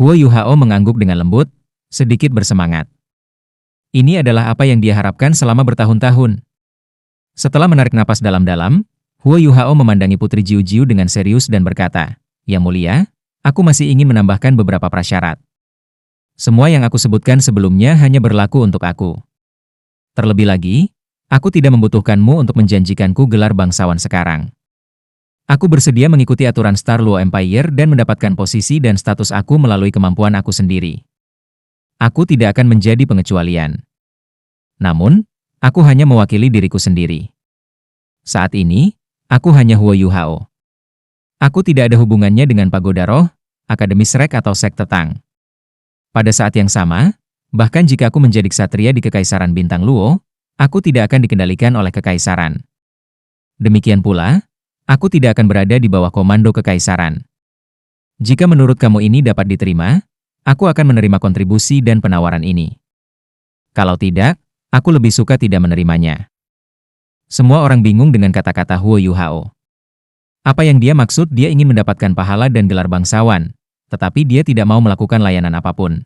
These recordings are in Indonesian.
Huo Yuhao mengangguk dengan lembut, sedikit bersemangat. Ini adalah apa yang dia harapkan selama bertahun-tahun. Setelah menarik napas dalam-dalam, Huo Yuhao memandangi Putri Jiu Jiu dengan serius dan berkata, "Yang mulia, aku masih ingin menambahkan beberapa prasyarat. Semua yang aku sebutkan sebelumnya hanya berlaku untuk aku. Terlebih lagi, aku tidak membutuhkanmu untuk menjanjikanku gelar bangsawan sekarang. Aku bersedia mengikuti aturan Star Luo Empire dan mendapatkan posisi dan status aku melalui kemampuan aku sendiri. Aku tidak akan menjadi pengecualian. Namun, aku hanya mewakili diriku sendiri. Saat ini, aku hanya Huo Yuhao. Aku tidak ada hubungannya dengan Pagoda Roh, Akademi Shrek atau sekte Tang. Pada saat yang sama, bahkan jika aku menjadi ksatria di Kekaisaran Bintang Luo, aku tidak akan dikendalikan oleh Kekaisaran. Demikian pula, aku tidak akan berada di bawah komando Kekaisaran. Jika menurut kamu ini dapat diterima, aku akan menerima kontribusi dan penawaran ini. Kalau tidak, aku lebih suka tidak menerimanya." Semua orang bingung dengan kata-kata Huo Yuhao. Apa yang dia maksud? Dia ingin mendapatkan pahala dan gelar bangsawan, tetapi dia tidak mau melakukan layanan apapun.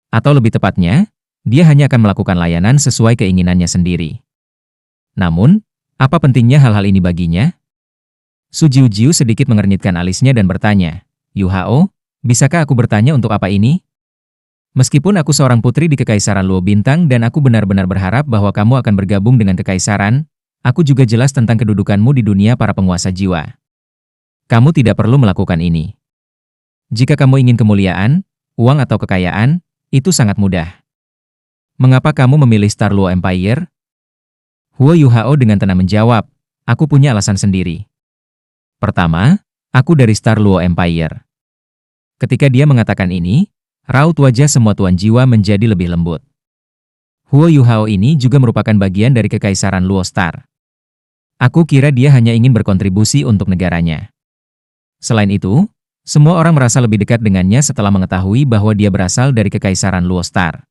Atau lebih tepatnya, dia hanya akan melakukan layanan sesuai keinginannya sendiri. Namun, apa pentingnya hal-hal ini baginya? Su Jiu Jiu sedikit mengernyitkan alisnya dan bertanya, "Yuhao, bisakah aku bertanya untuk apa ini? Meskipun aku seorang putri di Kekaisaran Luo Bintang dan aku benar-benar berharap bahwa kamu akan bergabung dengan Kekaisaran, aku juga jelas tentang kedudukanmu di dunia para penguasa jiwa. Kamu tidak perlu melakukan ini. Jika kamu ingin kemuliaan, uang atau kekayaan, itu sangat mudah. Mengapa kamu memilih Star Luo Empire?" Huo Yuhao dengan tenang menjawab, "Aku punya alasan sendiri. Pertama, aku dari Star Luo Empire." Ketika dia mengatakan ini, raut wajah semua tuan jiwa menjadi lebih lembut. Huo Yuhao ini juga merupakan bagian dari Kekaisaran Luo Star. Aku kira dia hanya ingin berkontribusi untuk negaranya. Selain itu, semua orang merasa lebih dekat dengannya setelah mengetahui bahwa dia berasal dari Kekaisaran Luo Star.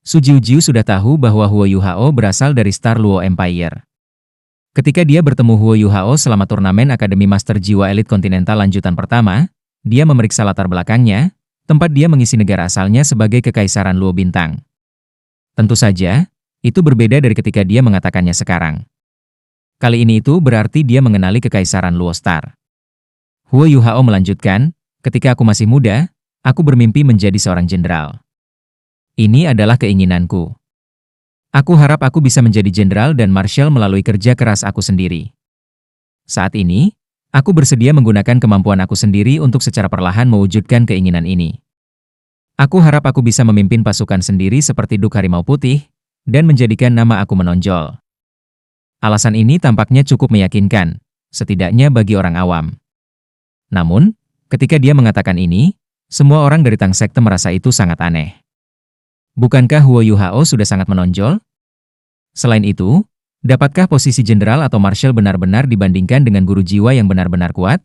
Su Jiu Jiu sudah tahu bahwa Huo Yuhao berasal dari Star Luo Empire. Ketika dia bertemu Huo Yuhao selama turnamen Akademi Master Jiwa Elit Kontinental lanjutan pertama, dia memeriksa latar belakangnya, tempat dia mengisi negara asalnya sebagai Kekaisaran Luo Bintang. Tentu saja, itu berbeda dari ketika dia mengatakannya sekarang. Kali ini itu berarti dia mengenali Kekaisaran Luo Star. Huo Yuhao melanjutkan, "Ketika aku masih muda, aku bermimpi menjadi seorang jenderal. Ini adalah keinginanku. Aku harap aku bisa menjadi jenderal dan marshal melalui kerja keras aku sendiri. Saat ini, aku bersedia menggunakan kemampuan aku sendiri untuk secara perlahan mewujudkan keinginan ini. Aku harap aku bisa memimpin pasukan sendiri seperti Duk Harimau Putih, dan menjadikan nama aku menonjol." Alasan ini tampaknya cukup meyakinkan, setidaknya bagi orang awam. Namun, ketika dia mengatakan ini, semua orang dari Tang Sekte merasa itu sangat aneh. Bukankah Huo Yuhao sudah sangat menonjol? Selain itu, dapatkah posisi jenderal atau marshal benar-benar dibandingkan dengan guru jiwa yang benar-benar kuat?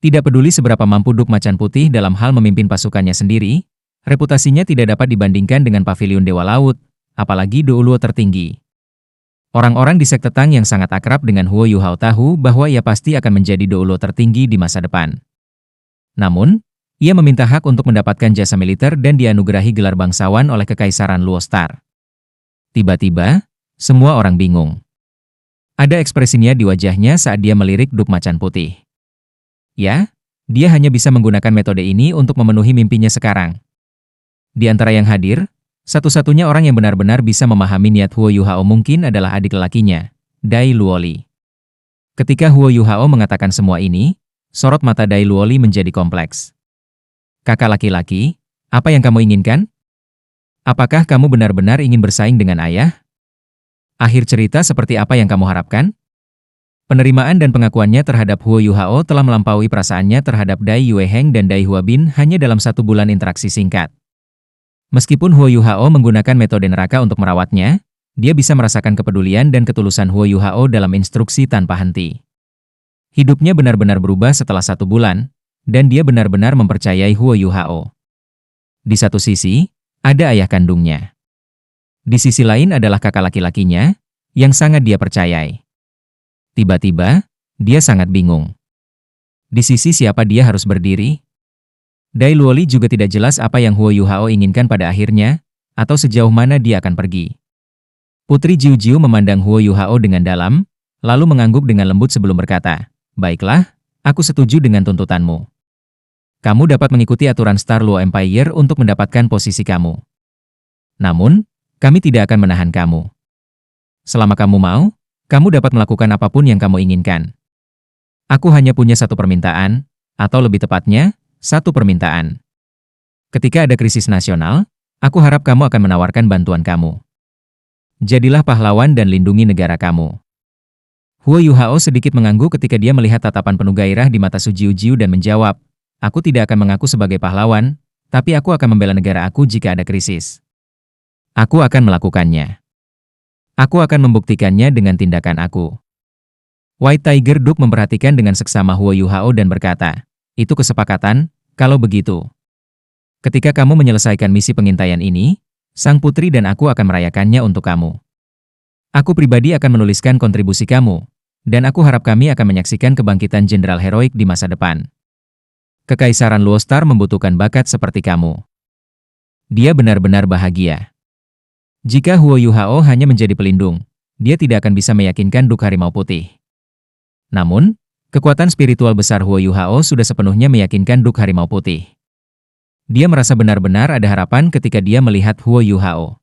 Tidak peduli seberapa mampu Duk Macan Putih dalam hal memimpin pasukannya sendiri, reputasinya tidak dapat dibandingkan dengan Paviliun Dewa Laut, apalagi Douluo tertinggi. Orang-orang di sekte Tang yang sangat akrab dengan Huo Yuhao tahu bahwa ia pasti akan menjadi Douluo tertinggi di masa depan. Namun, ia meminta hak untuk mendapatkan jasa militer dan dianugerahi gelar bangsawan oleh Kekaisaran Luo Star. Tiba-tiba, semua orang bingung. Ada ekspresinya di wajahnya saat dia melirik Duk Macan Putih. Ya, dia hanya bisa menggunakan metode ini untuk memenuhi mimpinya sekarang. Di antara yang hadir, satu-satunya orang yang benar-benar bisa memahami niat Huo Yuhao mungkin adalah adik lelakinya, Dai Luoli. Ketika Huo Yuhao mengatakan semua ini, sorot mata Dai Luoli menjadi kompleks. "Kakak laki-laki, apa yang kamu inginkan? Apakah kamu benar-benar ingin bersaing dengan ayah? Akhir cerita seperti apa yang kamu harapkan?" Penerimaan dan pengakuannya terhadap Huo Yuhao telah melampaui perasaannya terhadap Dai Yueheng dan Dai Huabin hanya dalam 1 bulan interaksi singkat. Meskipun Huo Yuhao menggunakan metode neraka untuk merawatnya, dia bisa merasakan kepedulian dan ketulusan Huo Yuhao dalam instruksi tanpa henti. Hidupnya benar-benar berubah setelah 1 bulan, dan dia benar-benar mempercayai Huo Yuhao. Di satu sisi, ada ayah kandungnya. Di sisi lain adalah kakak laki-lakinya, yang sangat dia percayai. Tiba-tiba, dia sangat bingung. Di sisi siapa dia harus berdiri? Dai Luoli juga tidak jelas apa yang Huo Yuhao inginkan pada akhirnya, atau sejauh mana dia akan pergi. Putri Jiu Jiu memandang Huo Yuhao dengan dalam, lalu mengangguk dengan lembut sebelum berkata, "Baiklah, aku setuju dengan tuntutanmu. Kamu dapat mengikuti aturan Star Luo Empire untuk mendapatkan posisi kamu. Namun, kami tidak akan menahan kamu. Selama kamu mau, kamu dapat melakukan apapun yang kamu inginkan. Aku hanya punya satu permintaan, atau lebih tepatnya, satu permintaan. Ketika ada krisis nasional, aku harap kamu akan menawarkan bantuan kamu. Jadilah pahlawan dan lindungi negara kamu." Huo Yuhao sedikit mengangguk ketika dia melihat tatapan penuh gairah di mata Su Jiu dan menjawab, "Aku tidak akan mengaku sebagai pahlawan, tapi aku akan membela negara aku jika ada krisis. Aku akan melakukannya. Aku akan membuktikannya dengan tindakan aku." White Tiger Duke memperhatikan dengan seksama Huo Yuhao dan berkata, "Itu kesepakatan, kalau begitu. Ketika kamu menyelesaikan misi pengintaian ini, sang putri dan aku akan merayakannya untuk kamu. Aku pribadi akan menuliskan kontribusi kamu, dan aku harap kami akan menyaksikan kebangkitan jenderal heroik di masa depan. Kekaisaran Luo Star membutuhkan bakat seperti kamu." Dia benar-benar bahagia. Jika Huo Yuhao hanya menjadi pelindung, dia tidak akan bisa meyakinkan Duke Harimau Putih. Namun, kekuatan spiritual besar Huo Yuhao sudah sepenuhnya meyakinkan Duke Harimau Putih. Dia merasa benar-benar ada harapan ketika dia melihat Huo Yuhao.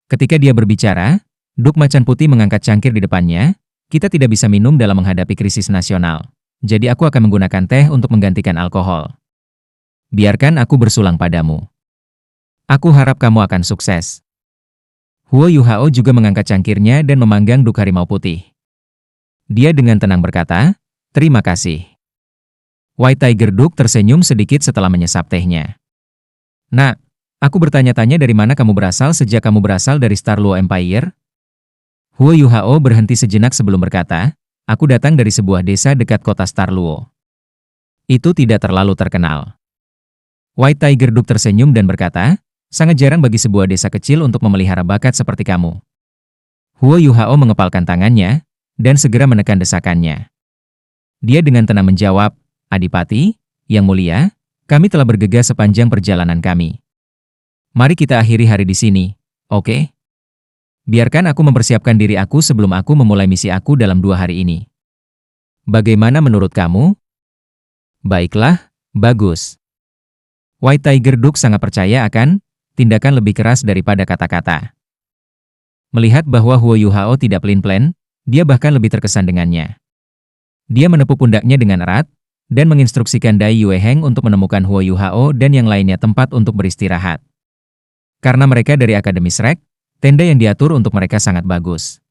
Ketika dia berbicara, Duke Macan Putih mengangkat cangkir di depannya, "Kita tidak bisa minum dalam menghadapi krisis nasional. Jadi aku akan menggunakan teh untuk menggantikan alkohol. Biarkan aku bersulang padamu. Aku harap kamu akan sukses." Huo Yuhao juga mengangkat cangkirnya dan memanggang Duke Harimau Putih. Dia dengan tenang berkata, "Terima kasih." White Tiger Duke tersenyum sedikit setelah menyesap tehnya. "Nak, aku bertanya-tanya dari mana kamu berasal sejak kamu berasal dari Star Luo Empire?" Huo Yuhao berhenti sejenak sebelum berkata, "Aku datang dari sebuah desa dekat kota Star Luo. Itu tidak terlalu terkenal." White Tiger Duke tersenyum dan berkata, "Sangat jarang bagi sebuah desa kecil untuk memelihara bakat seperti kamu." Huo Yuhao mengepalkan tangannya, dan segera menekan desakannya. Dia dengan tenang menjawab, "Adipati, Yang Mulia, kami telah bergegas sepanjang perjalanan kami. Mari kita akhiri hari di sini, oke? Biarkan aku mempersiapkan diri aku sebelum aku memulai misi aku dalam 2 hari ini. Bagaimana menurut kamu?" "Baiklah, bagus." White Tiger Duke sangat percaya akan tindakan lebih keras daripada kata-kata. Melihat bahwa Huo Yuhao tidak pelin-pelan, dia bahkan lebih terkesan dengannya. Dia menepuk pundaknya dengan erat, dan menginstruksikan Dai Yueheng untuk menemukan Huo Yuhao dan yang lainnya tempat untuk beristirahat. Karena mereka dari Akademi Shrek, tenda yang diatur untuk mereka sangat bagus.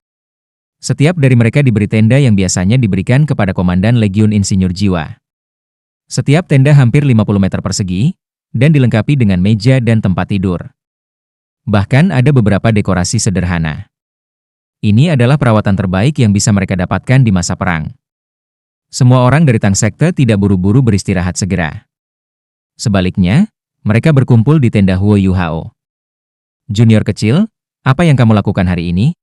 Setiap dari mereka diberi tenda yang biasanya diberikan kepada Komandan Legiun Insinyur Jiwa. Setiap tenda hampir 50 meter persegi, dan dilengkapi dengan meja dan tempat tidur. Bahkan ada beberapa dekorasi sederhana. Ini adalah perawatan terbaik yang bisa mereka dapatkan di masa perang. Semua orang dari Tang Sekte tidak buru-buru beristirahat segera. Sebaliknya, mereka berkumpul di tenda Huo Yuhao. "Junior kecil, apa yang kamu lakukan hari ini?"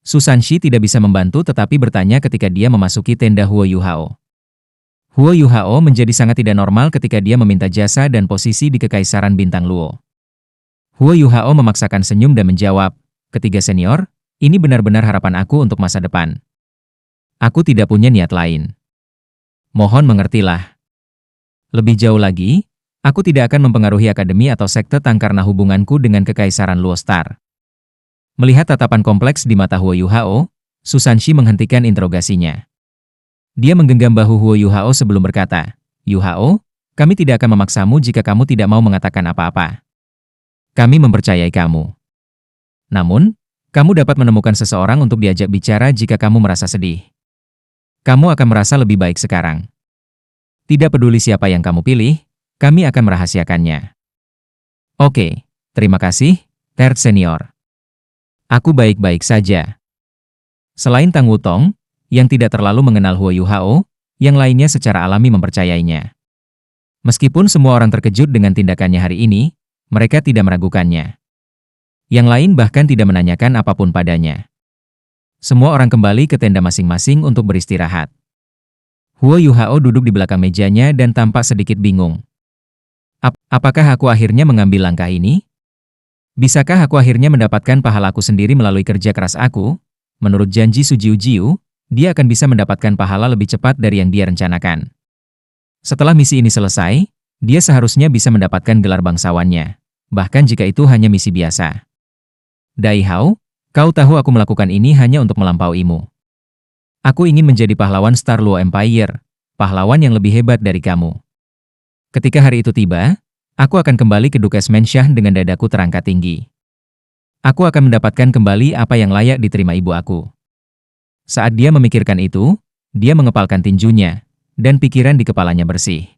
Su Sanshi tidak bisa membantu tetapi bertanya ketika dia memasuki tenda Huo Yuhao. Huo Yuhao menjadi sangat tidak normal ketika dia meminta jasa dan posisi di Kekaisaran Bintang Luo. Huo Yuhao memaksakan senyum dan menjawab, "Ketiga senior, ini benar-benar harapan aku untuk masa depan. Aku tidak punya niat lain. Mohon mengertilah. Lebih jauh lagi, aku tidak akan mempengaruhi akademi atau sekte Tang karena hubunganku dengan Kekaisaran Luo Star." Melihat tatapan kompleks di mata Huo Yuhao, Su Sanshi menghentikan interogasinya. Dia menggenggam bahu Huo Yuhao sebelum berkata, "Yuhao, kami tidak akan memaksamu jika kamu tidak mau mengatakan apa-apa. Kami mempercayai kamu. Namun, kamu dapat menemukan seseorang untuk diajak bicara jika kamu merasa sedih. Kamu akan merasa lebih baik sekarang. Tidak peduli siapa yang kamu pilih, kami akan merahasiakannya." "Oke, terima kasih, Third Senior. Aku baik-baik saja." Selain Tang Wutong, yang tidak terlalu mengenal Huo Yuhao, yang lainnya secara alami mempercayainya. Meskipun semua orang terkejut dengan tindakannya hari ini, mereka tidak meragukannya. Yang lain bahkan tidak menanyakan apapun padanya. Semua orang kembali ke tenda masing-masing untuk beristirahat. Huo Yuhao duduk di belakang mejanya dan tampak sedikit bingung. Apakah aku akhirnya mengambil langkah ini? Bisakah aku akhirnya mendapatkan pahalaku sendiri melalui kerja keras aku? Menurut janji Sujiu Jiu, dia akan bisa mendapatkan pahala lebih cepat dari yang dia rencanakan. Setelah misi ini selesai, dia seharusnya bisa mendapatkan gelar bangsawannya, bahkan jika itu hanya misi biasa. Dai Hao, kau tahu aku melakukan ini hanya untuk melampauimu. Aku ingin menjadi pahlawan Star Luo Empire, pahlawan yang lebih hebat dari kamu. Ketika hari itu tiba, aku akan kembali ke Dukes Menshah dengan dadaku terangkat tinggi. Aku akan mendapatkan kembali apa yang layak diterima ibu aku. Saat dia memikirkan itu, dia mengepalkan tinjunya, dan pikiran di kepalanya bersih.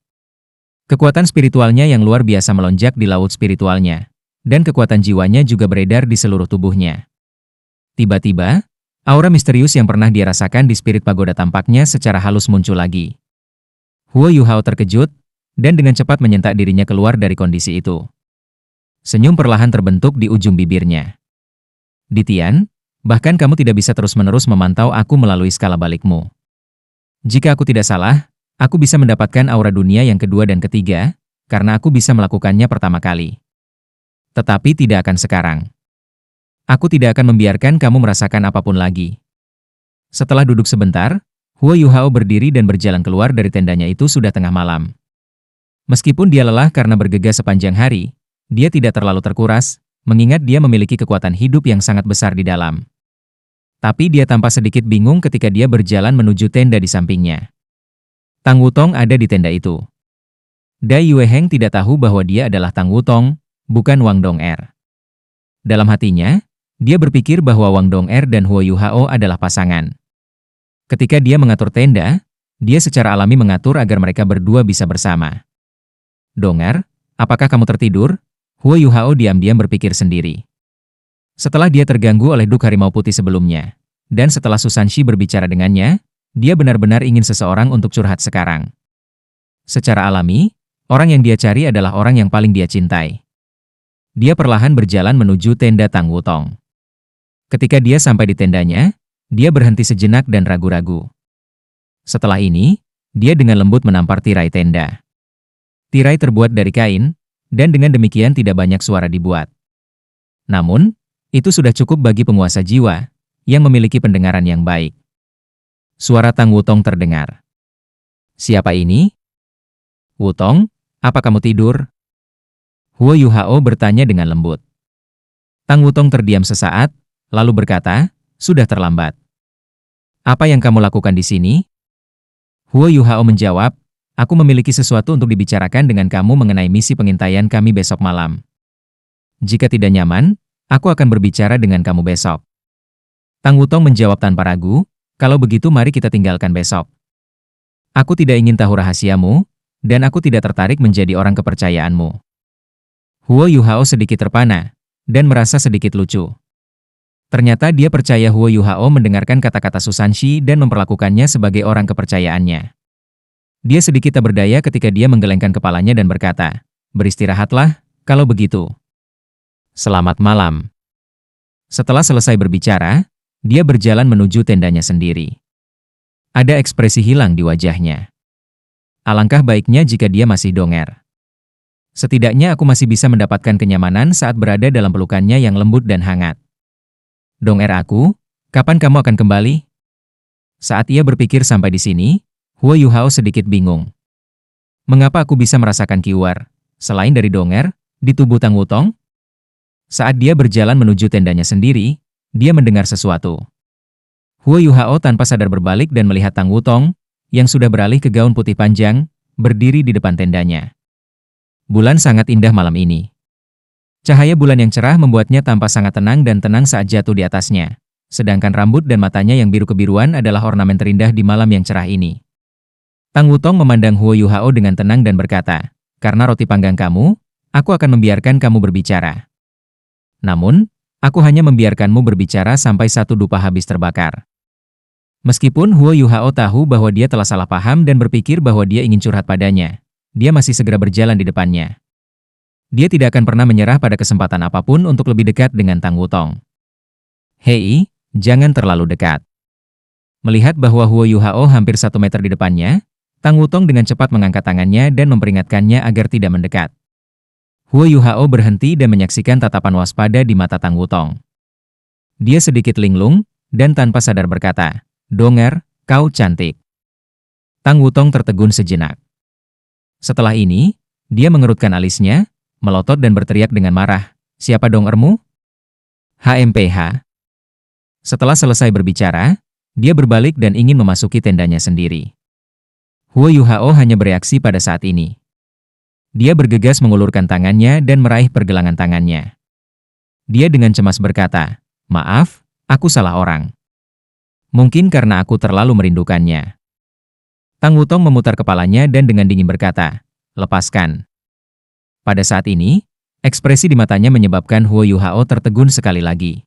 Kekuatan spiritualnya yang luar biasa melonjak di laut spiritualnya, dan kekuatan jiwanya juga beredar di seluruh tubuhnya. Tiba-tiba, aura misterius yang pernah dia rasakan di spirit pagoda tampaknya secara halus muncul lagi. Huo Yuhao terkejut, dan dengan cepat menyentak dirinya keluar dari kondisi itu. Senyum perlahan terbentuk di ujung bibirnya. Ditian, bahkan kamu tidak bisa terus-menerus memantau aku melalui skala balikmu. Jika aku tidak salah, aku bisa mendapatkan aura dunia yang kedua dan ketiga, karena aku bisa melakukannya pertama kali. Tetapi tidak akan sekarang. Aku tidak akan membiarkan kamu merasakan apapun lagi. Setelah duduk sebentar, Huo Yuhao berdiri dan berjalan keluar dari tendanya. Itu sudah tengah malam. Meskipun dia lelah karena bergegas sepanjang hari, dia tidak terlalu terkuras, mengingat dia memiliki kekuatan hidup yang sangat besar di dalam. Tapi dia tampak sedikit bingung ketika dia berjalan menuju tenda di sampingnya. Tang Wutong ada di tenda itu. Dai Yueheng tidak tahu bahwa dia adalah Tang Wutong, bukan Wang Dong'er. Dalam hatinya, dia berpikir bahwa Wang Dong'er dan Huo Yuhao adalah pasangan. Ketika dia mengatur tenda, dia secara alami mengatur agar mereka berdua bisa bersama. Dong'er, apakah kamu tertidur? Huo Yuhao diam-diam berpikir sendiri. Setelah dia terganggu oleh Duk Harimau Putih sebelumnya, dan setelah Susanshi berbicara dengannya, dia benar-benar ingin seseorang untuk curhat sekarang. Secara alami, orang yang dia cari adalah orang yang paling dia cintai. Dia perlahan berjalan menuju tenda Tang Wutong. Ketika dia sampai di tendanya, dia berhenti sejenak dan ragu-ragu. Setelah ini, dia dengan lembut menampar tirai tenda. Tirai terbuat dari kain, dan dengan demikian tidak banyak suara dibuat. Namun, itu sudah cukup bagi penguasa jiwa, yang memiliki pendengaran yang baik. Suara Tang Wutong terdengar. Siapa ini? Wutong, apa kamu tidur? Huo Yuhao bertanya dengan lembut. Tang Wutong terdiam sesaat, lalu berkata, sudah terlambat. Apa yang kamu lakukan di sini? Huo Yuhao menjawab, aku memiliki sesuatu untuk dibicarakan dengan kamu mengenai misi pengintaian kami besok malam. Jika tidak nyaman, aku akan berbicara dengan kamu besok. Tang Wutong menjawab tanpa ragu, kalau begitu mari kita tinggalkan besok. Aku tidak ingin tahu rahasiamu, dan aku tidak tertarik menjadi orang kepercayaanmu. Huo Yuhao sedikit terpana, dan merasa sedikit lucu. Ternyata dia percaya Huo Yuhao mendengarkan kata-kata Susanshi dan memperlakukannya sebagai orang kepercayaannya. Dia sedikit tak berdaya ketika dia menggelengkan kepalanya dan berkata, beristirahatlah, kalau begitu. Selamat malam. Setelah selesai berbicara, dia berjalan menuju tendanya sendiri. Ada ekspresi hilang di wajahnya. Alangkah baiknya jika dia masih Dong'er. Setidaknya aku masih bisa mendapatkan kenyamanan saat berada dalam pelukannya yang lembut dan hangat. Dong'er aku, kapan kamu akan kembali? Saat ia berpikir sampai di sini, Huo Yuhao sedikit bingung. Mengapa aku bisa merasakan kiwar, selain dari Dong'er, di tubuh Tang Wutong? Saat dia berjalan menuju tendanya sendiri, dia mendengar sesuatu. Huo Yuhao tanpa sadar berbalik dan melihat Tang Wutong, yang sudah beralih ke gaun putih panjang, berdiri di depan tendanya. Bulan sangat indah malam ini. Cahaya bulan yang cerah membuatnya tampak sangat tenang dan tenang saat jatuh di atasnya, sedangkan rambut dan matanya yang biru kebiruan adalah ornamen terindah di malam yang cerah ini. Tang Wutong memandang Huo Yuhao dengan tenang dan berkata, karena roti panggang kamu, aku akan membiarkan kamu berbicara. Namun, aku hanya membiarkanmu berbicara sampai satu dupa habis terbakar. Meskipun Huo Yuhao tahu bahwa dia telah salah paham dan berpikir bahwa dia ingin curhat padanya, dia masih segera berjalan di depannya. Dia tidak akan pernah menyerah pada kesempatan apapun untuk lebih dekat dengan Tang Wutong. Hei, jangan terlalu dekat. Melihat bahwa Huo Yuhao hampir 1 meter di depannya, Tang Wutong dengan cepat mengangkat tangannya dan memperingatkannya agar tidak mendekat. Huo Yuhao berhenti dan menyaksikan tatapan waspada di mata Tang Wutong. Dia sedikit linglung, dan tanpa sadar berkata, "Donger, kau cantik." Tang Wutong tertegun sejenak. Setelah ini, dia mengerutkan alisnya, melotot dan berteriak dengan marah, "Siapa dongermu?" HMPH. Setelah selesai berbicara, dia berbalik dan ingin memasuki tendanya sendiri. Huo Yuhao hanya bereaksi pada saat ini. Dia bergegas mengulurkan tangannya dan meraih pergelangan tangannya. Dia dengan cemas berkata, "Maaf, aku salah orang. Mungkin karena aku terlalu merindukannya." Tang Wutong memutar kepalanya dan dengan dingin berkata, "Lepaskan." Pada saat ini, ekspresi di matanya menyebabkan Huo Yuhao tertegun sekali lagi.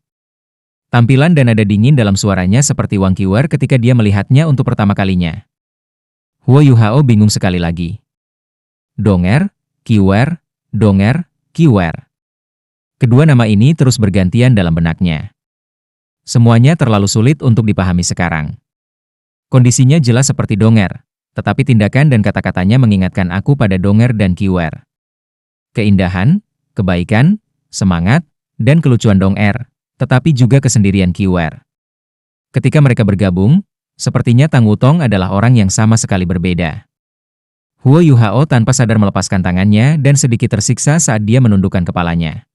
Tampilan dan nada dingin dalam suaranya seperti Wang Qiwer ketika dia melihatnya untuk pertama kalinya. Huo Yuhao bingung sekali lagi. Donger, Qiwer, Donger, Qiwer. Kedua nama ini terus bergantian dalam benaknya. Semuanya terlalu sulit untuk dipahami sekarang. Kondisinya jelas seperti Donger, tetapi tindakan dan kata-katanya mengingatkan aku pada Donger dan Qiwer. Keindahan, kebaikan, semangat, dan kelucuan Donger, tetapi juga kesendirian Qiwer. Ketika mereka bergabung, sepertinya Tang Wutong adalah orang yang sama sekali berbeda. Huo Yuhao tanpa sadar melepaskan tangannya dan sedikit tersiksa saat dia menundukkan kepalanya.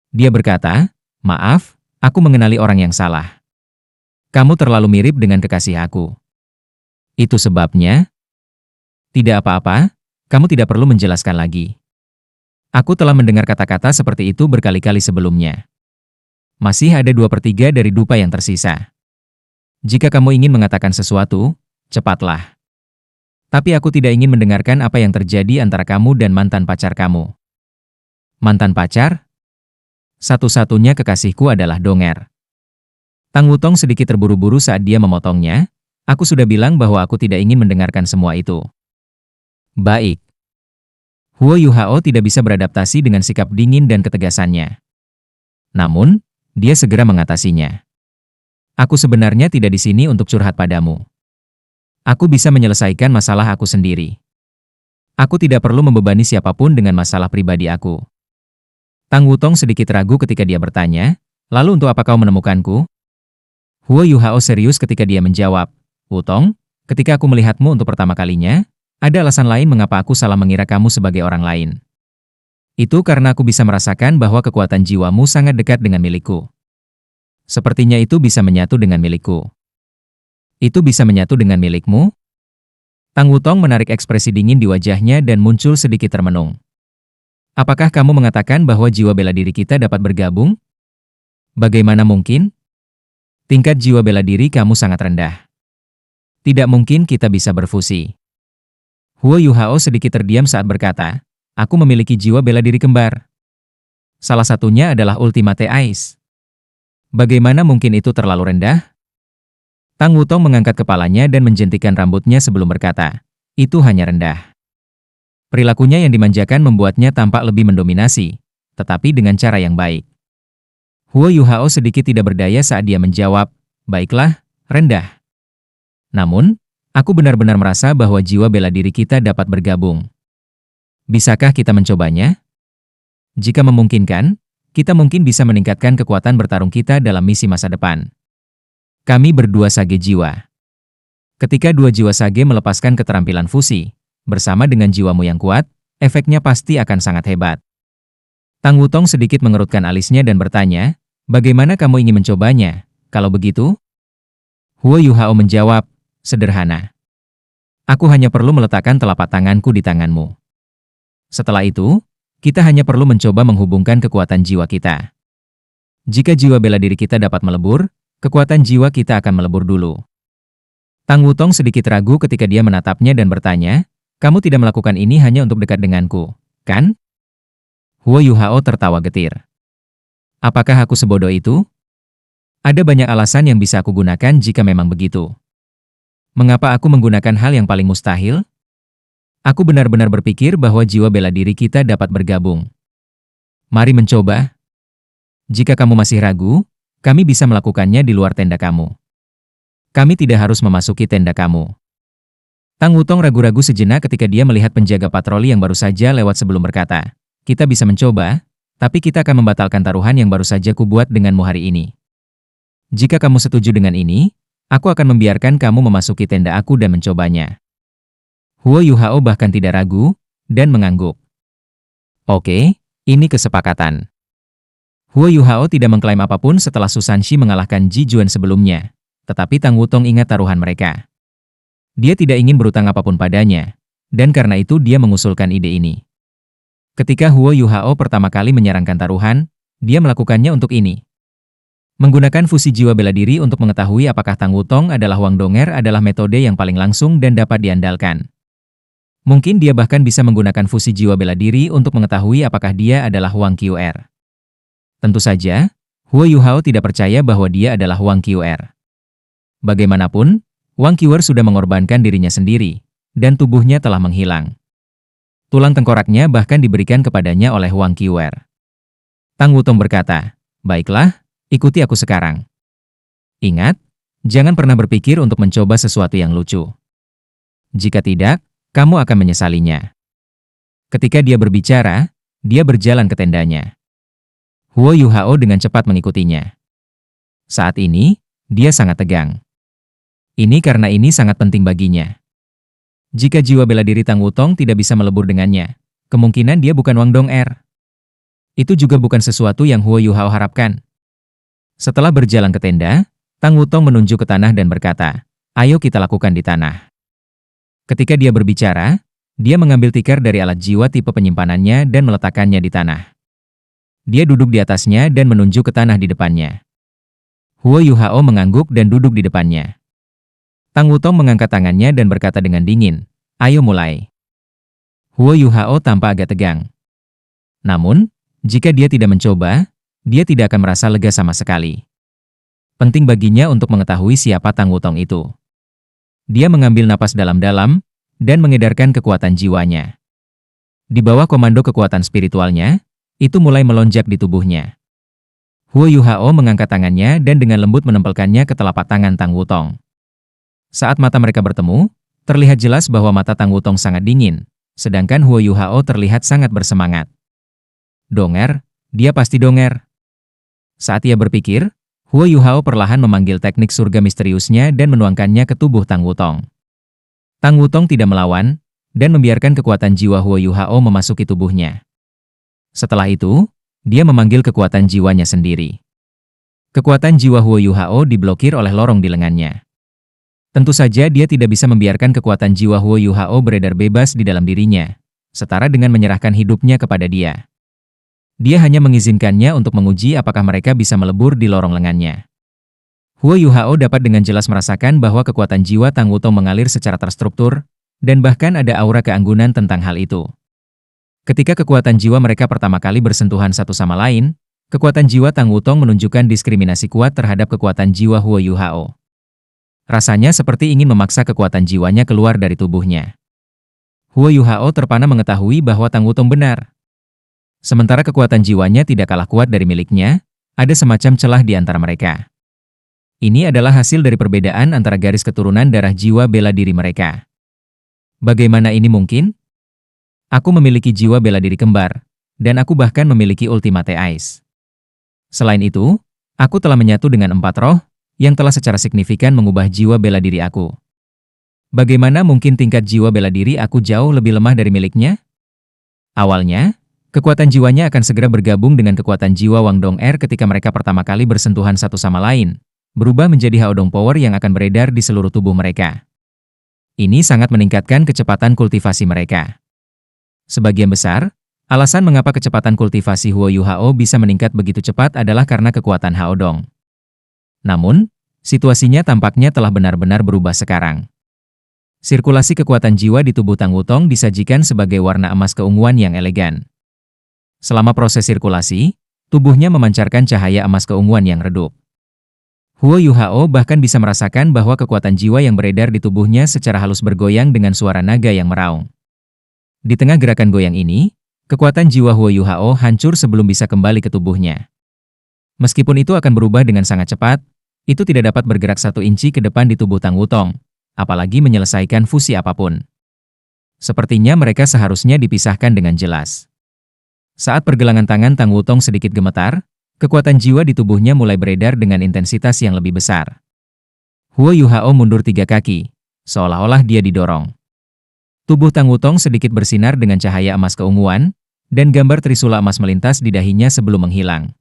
Dia berkata, "Maaf, aku mengenali orang yang salah. Kamu terlalu mirip dengan kekasih aku." "Itu sebabnya?" "Tidak apa-apa, kamu tidak perlu menjelaskan lagi. Aku telah mendengar kata-kata seperti itu berkali-kali sebelumnya. Masih ada 2/3 dari dupa yang tersisa. Jika kamu ingin mengatakan sesuatu, cepatlah. Tapi aku tidak ingin mendengarkan apa yang terjadi antara kamu dan mantan pacar kamu." "Mantan pacar? Satu-satunya kekasihku adalah Donger." Tang Wutong sedikit terburu-buru saat dia memotongnya. "Aku sudah bilang bahwa aku tidak ingin mendengarkan semua itu." "Baik." Huo Yuhao tidak bisa beradaptasi dengan sikap dingin dan ketegasannya. Namun, dia segera mengatasinya. "Aku sebenarnya tidak di sini untuk curhat padamu. Aku bisa menyelesaikan masalah aku sendiri. Aku tidak perlu membebani siapapun dengan masalah pribadi aku." Tang Wutong sedikit ragu ketika dia bertanya, "Lalu untuk apa kau menemukanku?" Huo Yuhao serius ketika dia menjawab, "Wutong, ketika aku melihatmu untuk pertama kalinya, ada alasan lain mengapa aku salah mengira kamu sebagai orang lain. Itu karena aku bisa merasakan bahwa kekuatan jiwamu sangat dekat dengan milikku. Sepertinya itu bisa menyatu dengan milikku." "Itu bisa menyatu dengan milikmu?" Tang Wutong menarik ekspresi dingin di wajahnya dan muncul sedikit termenung. "Apakah kamu mengatakan bahwa jiwa bela diri kita dapat bergabung? Bagaimana mungkin? Tingkat jiwa bela diri kamu sangat rendah. Tidak mungkin kita bisa berfusi." Huo Yuhao sedikit terdiam saat berkata, "Aku memiliki jiwa bela diri kembar. Salah satunya adalah Ultimate Ice. Bagaimana mungkin itu terlalu rendah?" Tang Wutong mengangkat kepalanya dan menjentikan rambutnya sebelum berkata, "Itu hanya rendah." Perilakunya yang dimanjakan membuatnya tampak lebih mendominasi, tetapi dengan cara yang baik. Huo Yuhao sedikit tidak berdaya saat dia menjawab, "Baiklah, rendah. Namun, aku benar-benar merasa bahwa jiwa bela diri kita dapat bergabung. Bisakah kita mencobanya? Jika memungkinkan, kita mungkin bisa meningkatkan kekuatan bertarung kita dalam misi masa depan. Kami berdua sage jiwa. Ketika dua jiwa sage melepaskan keterampilan fusi, bersama dengan jiwamu yang kuat, efeknya pasti akan sangat hebat." Tang Wutong sedikit mengerutkan alisnya dan bertanya, "Bagaimana kamu ingin mencobanya, kalau begitu?" Huo Yuhao menjawab, "Sederhana. Aku hanya perlu meletakkan telapak tanganku di tanganmu. Setelah itu, kita hanya perlu mencoba menghubungkan kekuatan jiwa kita. Jika jiwa bela diri kita dapat melebur, kekuatan jiwa kita akan melebur dulu." Tang Wutong sedikit ragu ketika dia menatapnya dan bertanya, "Kamu tidak melakukan ini hanya untuk dekat denganku, kan?" Huo Yuhao tertawa getir. "Apakah aku sebodoh itu? Ada banyak alasan yang bisa aku gunakan jika memang begitu. Mengapa aku menggunakan hal yang paling mustahil? Aku benar-benar berpikir bahwa jiwa bela diri kita dapat bergabung. Mari mencoba. Jika kamu masih ragu, kami bisa melakukannya di luar tenda kamu. Kami tidak harus memasuki tenda kamu." Tang Wutong ragu-ragu sejenak ketika dia melihat penjaga patroli yang baru saja lewat sebelum berkata, kita bisa mencoba, tapi kita akan membatalkan taruhan yang baru saja kubuat denganmu hari ini. Jika kamu setuju dengan ini, aku akan membiarkan kamu memasuki tenda aku dan mencobanya. Huo Yuhao bahkan tidak ragu, dan mengangguk. Oke, ini kesepakatan. Huo Yuhao tidak mengklaim apapun setelah Su Sanxi mengalahkan Ji Juan sebelumnya, tetapi Tang Wutong ingat taruhan mereka. Dia tidak ingin berutang apapun padanya, dan karena itu dia mengusulkan ide ini. Ketika Huo Yuhao pertama kali menyarankan taruhan, dia melakukannya untuk ini. Menggunakan fusi jiwa bela diri untuk mengetahui apakah Tang Wutong adalah Wang Donger adalah metode yang paling langsung dan dapat diandalkan. Mungkin dia bahkan bisa menggunakan fusi jiwa bela diri untuk mengetahui apakah dia adalah Wang Qr. Tentu saja, Huo Yuhao tidak percaya bahwa dia adalah Wang Qr. Bagaimanapun, Wang Qr sudah mengorbankan dirinya sendiri, dan tubuhnya telah menghilang. Tulang tengkoraknya bahkan diberikan kepadanya oleh Wang Qr. Tang Wutong berkata, "Baiklah, ikuti aku sekarang. Ingat, jangan pernah berpikir untuk mencoba sesuatu yang lucu. Jika tidak, kamu akan menyesalinya." Ketika dia berbicara, dia berjalan ke tendanya. Huo Yuhao dengan cepat mengikutinya. Saat ini, dia sangat tegang. Ini karena ini sangat penting baginya. Jika jiwa bela diri Tang Wutong tidak bisa melebur dengannya, kemungkinan dia bukan Wang Donger. Itu juga bukan sesuatu yang Huo Yuhao harapkan. Setelah berjalan ke tenda, Tang Wutong menunjuk ke tanah dan berkata, "Ayo kita lakukan di tanah." Ketika dia berbicara, dia mengambil tikar dari alat jiwa tipe penyimpanannya dan meletakkannya di tanah. Dia duduk di atasnya dan menunjuk ke tanah di depannya. Huo Yuhao mengangguk dan duduk di depannya. Tang Wutong mengangkat tangannya dan berkata dengan dingin, "Ayo mulai." Huo Yuhao tampak agak tegang. Namun, jika dia tidak mencoba, dia tidak akan merasa lega sama sekali. Penting baginya untuk mengetahui siapa Tang Wutong itu. Dia mengambil napas dalam-dalam, dan mengedarkan kekuatan jiwanya. Di bawah komando kekuatan spiritualnya, itu mulai melonjak di tubuhnya. Huo Yuhao mengangkat tangannya dan dengan lembut menempelkannya ke telapak tangan Tang Wutong. Saat mata mereka bertemu, terlihat jelas bahwa mata Tang Wutong sangat dingin, sedangkan Huo Yuhao terlihat sangat bersemangat. Donger, dia pasti Donger. Saat ia berpikir, Huo Yuhao perlahan memanggil teknik surga misteriusnya dan menuangkannya ke tubuh Tang Wutong. Tang Wutong tidak melawan, dan membiarkan kekuatan jiwa Huo Yuhao memasuki tubuhnya. Setelah itu, dia memanggil kekuatan jiwanya sendiri. Kekuatan jiwa Huo Yuhao diblokir oleh lorong di lengannya. Tentu saja dia tidak bisa membiarkan kekuatan jiwa Huo Yuhao beredar bebas di dalam dirinya, setara dengan menyerahkan hidupnya kepada dia. Dia hanya mengizinkannya untuk menguji apakah mereka bisa melebur di lorong lengannya. Huo Yuhao dapat dengan jelas merasakan bahwa kekuatan jiwa Tang Wutong mengalir secara terstruktur, dan bahkan ada aura keanggunan tentang hal itu. Ketika kekuatan jiwa mereka pertama kali bersentuhan satu sama lain, kekuatan jiwa Tang Wutong menunjukkan diskriminasi kuat terhadap kekuatan jiwa Huo Yuhao. Rasanya seperti ingin memaksa kekuatan jiwanya keluar dari tubuhnya. Huo Yuhao terpana mengetahui bahwa Tang Wutong benar. Sementara kekuatan jiwanya tidak kalah kuat dari miliknya, ada semacam celah di antara mereka. Ini adalah hasil dari perbedaan antara garis keturunan darah jiwa bela diri mereka. Bagaimana ini mungkin? Aku memiliki jiwa bela diri kembar, dan aku bahkan memiliki Ultimate Ice. Selain itu, aku telah menyatu dengan 4 roh, yang telah secara signifikan mengubah jiwa bela diri aku. Bagaimana mungkin tingkat jiwa bela diri aku jauh lebih lemah dari miliknya? Awalnya, kekuatan jiwanya akan segera bergabung dengan kekuatan jiwa Wang Donger ketika mereka pertama kali bersentuhan satu sama lain, berubah menjadi Haodong Power yang akan beredar di seluruh tubuh mereka. Ini sangat meningkatkan kecepatan kultivasi mereka. Sebagian besar, alasan mengapa kecepatan kultivasi Huo Yuhao bisa meningkat begitu cepat adalah karena kekuatan Haodong. Namun, situasinya tampaknya telah benar-benar berubah sekarang. Sirkulasi kekuatan jiwa di tubuh Tang Wutong disajikan sebagai warna emas keunguan yang elegan. Selama proses sirkulasi, tubuhnya memancarkan cahaya emas keunguan yang redup. Huo Yuhao bahkan bisa merasakan bahwa kekuatan jiwa yang beredar di tubuhnya secara halus bergoyang dengan suara naga yang meraung. Di tengah gerakan goyang ini, kekuatan jiwa Huo Yuhao hancur sebelum bisa kembali ke tubuhnya. Meskipun itu akan berubah dengan sangat cepat, itu tidak dapat bergerak 1 inci ke depan di tubuh Tang Wutong, apalagi menyelesaikan fusi apapun. Sepertinya mereka seharusnya dipisahkan dengan jelas. Saat pergelangan tangan Tang Wutong sedikit gemetar, kekuatan jiwa di tubuhnya mulai beredar dengan intensitas yang lebih besar. Huo Yuhao mundur 3 kaki, seolah-olah dia didorong. Tubuh Tang Wutong sedikit bersinar dengan cahaya emas keunguan, dan gambar trisula emas melintas di dahinya sebelum menghilang.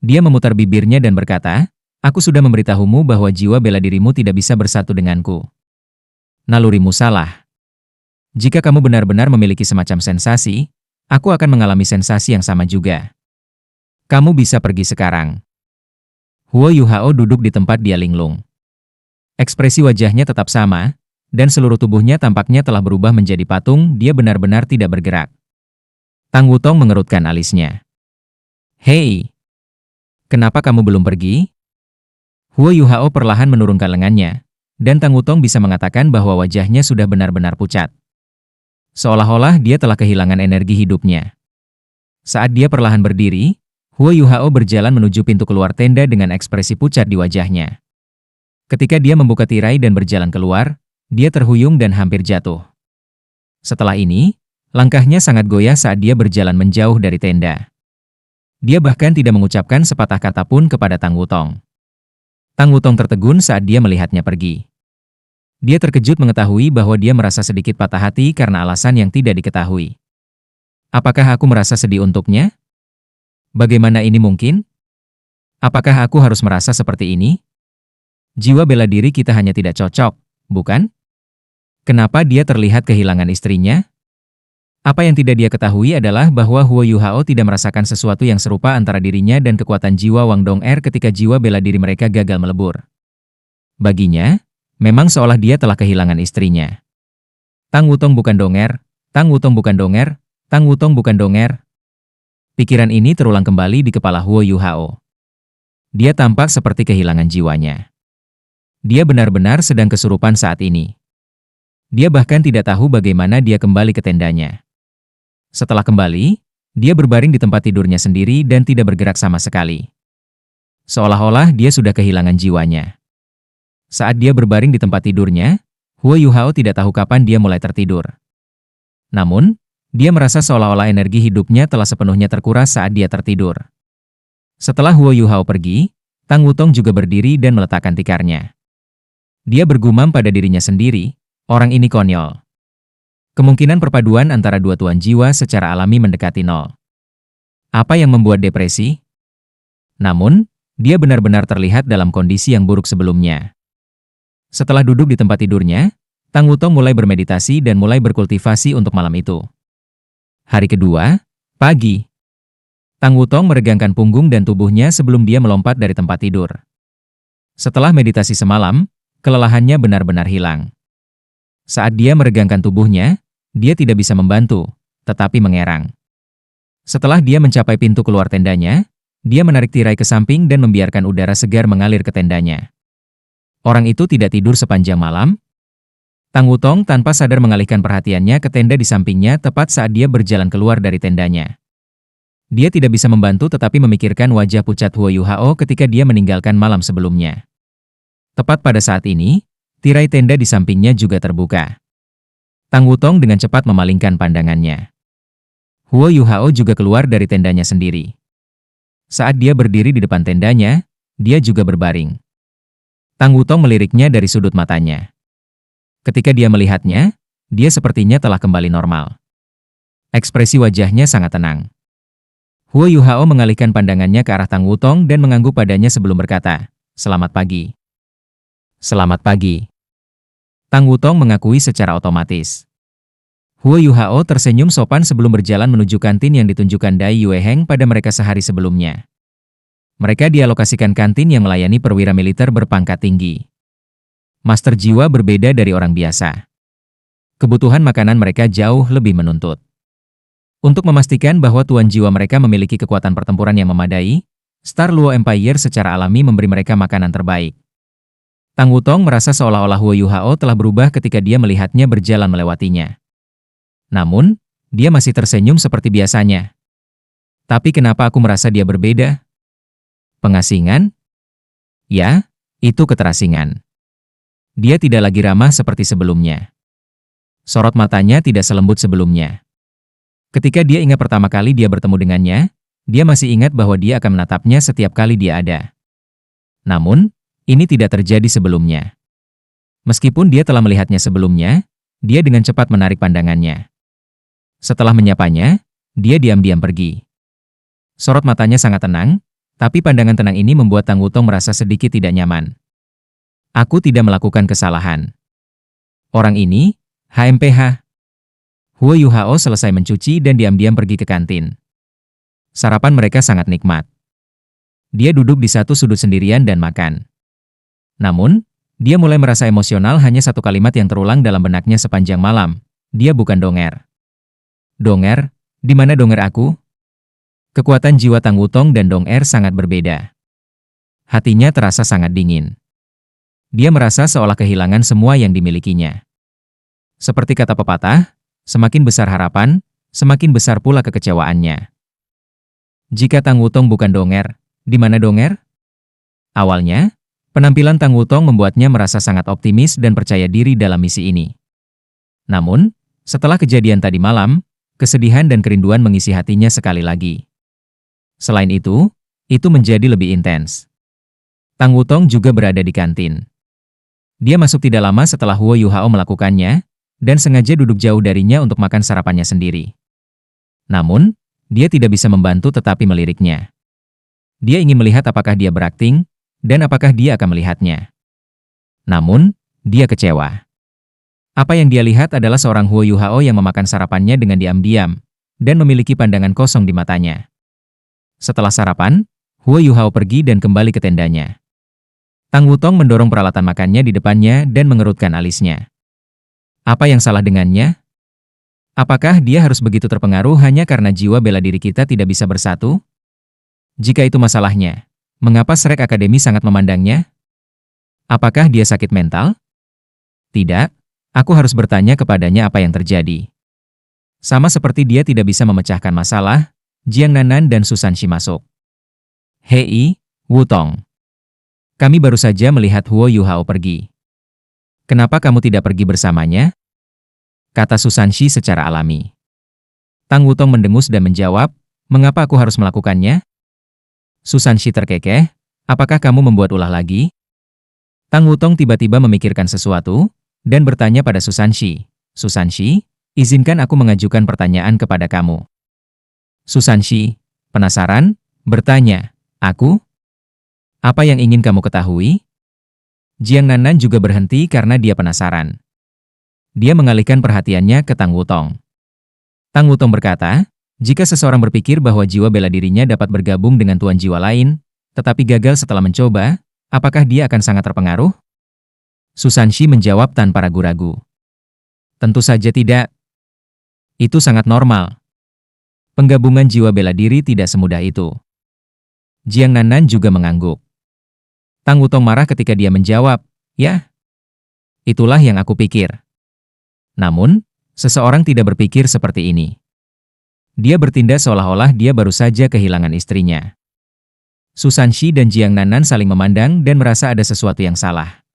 Dia memutar bibirnya dan berkata, "Aku sudah memberitahumu bahwa jiwa bela dirimu tidak bisa bersatu denganku. Nalurimu salah. Jika kamu benar-benar memiliki semacam sensasi, aku akan mengalami sensasi yang sama juga. Kamu bisa pergi sekarang." Huo Yuhao duduk di tempat dia linglung. Ekspresi wajahnya tetap sama, dan seluruh tubuhnya tampaknya telah berubah menjadi patung, dia benar-benar tidak bergerak. Tang Wutong mengerutkan alisnya. "Hei, kenapa kamu belum pergi?" Huo Yuhao perlahan menurunkan lengannya, dan Tang Wutong bisa mengatakan bahwa wajahnya sudah benar-benar pucat. Seolah-olah dia telah kehilangan energi hidupnya. Saat dia perlahan berdiri, Huo Yuhao berjalan menuju pintu keluar tenda dengan ekspresi pucat di wajahnya. Ketika dia membuka tirai dan berjalan keluar, dia terhuyung dan hampir jatuh. Setelah ini, langkahnya sangat goyah saat dia berjalan menjauh dari tenda. Dia bahkan tidak mengucapkan sepatah kata pun kepada Tang Wutong. Tang Wutong tertegun saat dia melihatnya pergi. Dia terkejut mengetahui bahwa dia merasa sedikit patah hati karena alasan yang tidak diketahui. Apakah aku merasa sedih untuknya? Bagaimana ini mungkin? Apakah aku harus merasa seperti ini? Jiwa bela diri kita hanya tidak cocok, bukan? Kenapa dia terlihat kehilangan istrinya? Apa yang tidak dia ketahui adalah bahwa Huo Yuhao tidak merasakan sesuatu yang serupa antara dirinya dan kekuatan jiwa Wang Dong'er ketika jiwa bela diri mereka gagal melebur. Baginya, memang seolah dia telah kehilangan istrinya. Tang Wutong bukan Dong'er, Tang Wutong bukan Dong'er, Tang Wutong bukan Dong'er. Pikiran ini terulang kembali di kepala Huo Yuhao. Dia tampak seperti kehilangan jiwanya. Dia benar-benar sedang kesurupan saat ini. Dia bahkan tidak tahu bagaimana dia kembali ke tendanya. Setelah kembali, dia berbaring di tempat tidurnya sendiri dan tidak bergerak sama sekali. Seolah-olah dia sudah kehilangan jiwanya. Saat dia berbaring di tempat tidurnya, Huo Yuhao tidak tahu kapan dia mulai tertidur. Namun, dia merasa seolah-olah energi hidupnya telah sepenuhnya terkuras saat dia tertidur. Setelah Huo Yuhao pergi, Tang Wutong juga berdiri dan meletakkan tikarnya. Dia bergumam pada dirinya sendiri, orang ini konyol. Kemungkinan perpaduan antara dua tuan jiwa secara alami mendekati nol. Apa yang membuat depresi? Namun, dia benar-benar terlihat dalam kondisi yang buruk sebelumnya. Setelah duduk di tempat tidurnya, Tang Wutong mulai bermeditasi dan mulai berkultivasi untuk malam itu. Hari kedua, pagi. Tang Wutong meregangkan punggung dan tubuhnya sebelum dia melompat dari tempat tidur. Setelah meditasi semalam, kelelahannya benar-benar hilang. Saat dia meregangkan tubuhnya, dia tidak bisa membantu, tetapi mengerang. Setelah dia mencapai pintu keluar tendanya, dia menarik tirai ke samping dan membiarkan udara segar mengalir ke tendanya. Orang itu tidak tidur sepanjang malam. Tang Wutong tanpa sadar mengalihkan perhatiannya ke tenda di sampingnya tepat saat dia berjalan keluar dari tendanya. Dia tidak bisa membantu tetapi memikirkan wajah pucat Huo Yuhao ketika dia meninggalkan malam sebelumnya. Tepat pada saat ini, tirai tenda di sampingnya juga terbuka. Tang Wutong dengan cepat memalingkan pandangannya. Huo Yuhao juga keluar dari tendanya sendiri. Saat dia berdiri di depan tendanya, dia juga berbaring. Tang Wutong meliriknya dari sudut matanya. Ketika dia melihatnya, dia sepertinya telah kembali normal. Ekspresi wajahnya sangat tenang. Huo Yuhao mengalihkan pandangannya ke arah Tang Wutong dan mengangguk padanya sebelum berkata, "Selamat pagi." "Selamat pagi." Tang Wutong mengakui secara otomatis. Huo Yuhao tersenyum sopan sebelum berjalan menuju kantin yang ditunjukkan Dai Yueheng pada mereka sehari sebelumnya. Mereka dialokasikan kantin yang melayani perwira militer berpangkat tinggi. Master jiwa berbeda dari orang biasa. Kebutuhan makanan mereka jauh lebih menuntut. Untuk memastikan bahwa tuan jiwa mereka memiliki kekuatan pertempuran yang memadai, Star Luo Empire secara alami memberi mereka makanan terbaik. Tang Wutong merasa seolah-olah Huo Yuhao telah berubah ketika dia melihatnya berjalan melewatinya. Namun, dia masih tersenyum seperti biasanya. Tapi kenapa aku merasa dia berbeda? Pengasingan? Ya, itu keterasingan. Dia tidak lagi ramah seperti sebelumnya. Sorot matanya tidak selembut sebelumnya. Ketika dia ingat pertama kali dia bertemu dengannya, dia masih ingat bahwa dia akan menatapnya setiap kali dia ada. Namun, ini tidak terjadi sebelumnya. Meskipun dia telah melihatnya sebelumnya, dia dengan cepat menarik pandangannya. Setelah menyapanya, dia diam-diam pergi. Sorot matanya sangat tenang, tapi pandangan tenang ini membuat Tang Wutong merasa sedikit tidak nyaman. Aku tidak melakukan kesalahan. Orang ini, HMPH. Huo Yuhao selesai mencuci dan diam-diam pergi ke kantin. Sarapan mereka sangat nikmat. Dia duduk di satu sudut sendirian dan makan. Namun, dia mulai merasa emosional hanya satu kalimat yang terulang dalam benaknya sepanjang malam. Dia bukan donger. Donger? Di mana donger aku? Kekuatan jiwa Tang Wutong dan Donger sangat berbeda. Hatinya terasa sangat dingin. Dia merasa seolah kehilangan semua yang dimilikinya. Seperti kata pepatah, semakin besar harapan, semakin besar pula kekecewaannya. Jika Tang Wutong bukan donger, di mana donger? Awalnya, penampilan Tang Wutong membuatnya merasa sangat optimis dan percaya diri dalam misi ini. Namun, setelah kejadian tadi malam, kesedihan dan kerinduan mengisi hatinya sekali lagi. Selain itu menjadi lebih intens. Tang Wutong juga berada di kantin. Dia masuk tidak lama setelah Huo Yuhao melakukannya, dan sengaja duduk jauh darinya untuk makan sarapannya sendiri. Namun, dia tidak bisa membantu tetapi meliriknya. Dia ingin melihat apakah dia berakting, dan apakah dia akan melihatnya. Namun, dia kecewa. Apa yang dia lihat adalah seorang Huo Yuhao yang memakan sarapannya dengan diam-diam, dan memiliki pandangan kosong di matanya. Setelah sarapan, Huo Yuhao pergi dan kembali ke tendanya. Tang Wutong mendorong peralatan makannya di depannya dan mengerutkan alisnya. Apa yang salah dengannya? Apakah dia harus begitu terpengaruh hanya karena jiwa bela diri kita tidak bisa bersatu? Jika itu masalahnya, mengapa Shrek Academy sangat memandangnya? Apakah dia sakit mental? Tidak, aku harus bertanya kepadanya apa yang terjadi. Sama seperti dia tidak bisa memecahkan masalah, Jiang Nanan dan Susan Shi masuk. Hei, Wutong. Kami baru saja melihat Huo Yuhao pergi. Kenapa kamu tidak pergi bersamanya? Kata Susan Shi secara alami. Tang Wutong mendengus dan menjawab, mengapa aku harus melakukannya? Susan Shi terkekeh, apakah kamu membuat ulah lagi? Tang Wutong tiba-tiba memikirkan sesuatu, dan bertanya pada Susan Shi. Susan Shi, izinkan aku mengajukan pertanyaan kepada kamu. Susan Shi, penasaran, bertanya, aku? Apa yang ingin kamu ketahui? Jiang Nanan juga berhenti karena dia penasaran. Dia mengalihkan perhatiannya ke Tang Wutong. Tang Wutong berkata, jika seseorang berpikir bahwa jiwa bela dirinya dapat bergabung dengan tuan jiwa lain, tetapi gagal setelah mencoba, apakah dia akan sangat terpengaruh? Susan Shi menjawab tanpa ragu-ragu. Tentu saja tidak. Itu sangat normal. Penggabungan jiwa bela diri tidak semudah itu. Jiang Nanan juga mengangguk. Tang Wutong marah ketika dia menjawab, ya. Itulah yang aku pikir. Namun, seseorang tidak berpikir seperti ini. Dia bertindak seolah-olah dia baru saja kehilangan istrinya. Susan Shi dan Jiang Nanan saling memandang dan merasa ada sesuatu yang salah.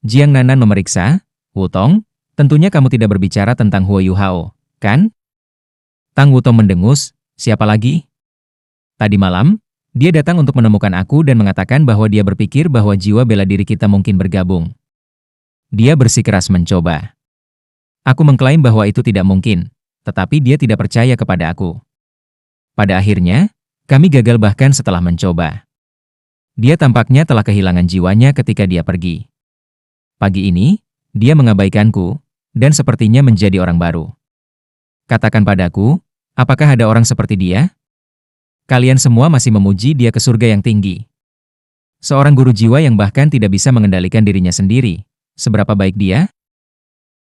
Jiang Nanan memeriksa, Wutong, tentunya kamu tidak berbicara tentang Huo Yuhao, kan? Tang Wutong mendengus, siapa lagi? Tadi malam, dia datang untuk menemukan aku dan mengatakan bahwa dia berpikir bahwa jiwa bela diri kita mungkin bergabung. Dia bersikeras mencoba. Aku mengklaim bahwa itu tidak mungkin, tetapi dia tidak percaya kepada aku. Pada akhirnya, kami gagal bahkan setelah mencoba. Dia tampaknya telah kehilangan jiwanya ketika dia pergi. Pagi ini, dia mengabaikanku, dan sepertinya menjadi orang baru. Katakan padaku, apakah ada orang seperti dia? Kalian semua masih memuji dia ke surga yang tinggi. Seorang guru jiwa yang bahkan tidak bisa mengendalikan dirinya sendiri. Seberapa baik dia?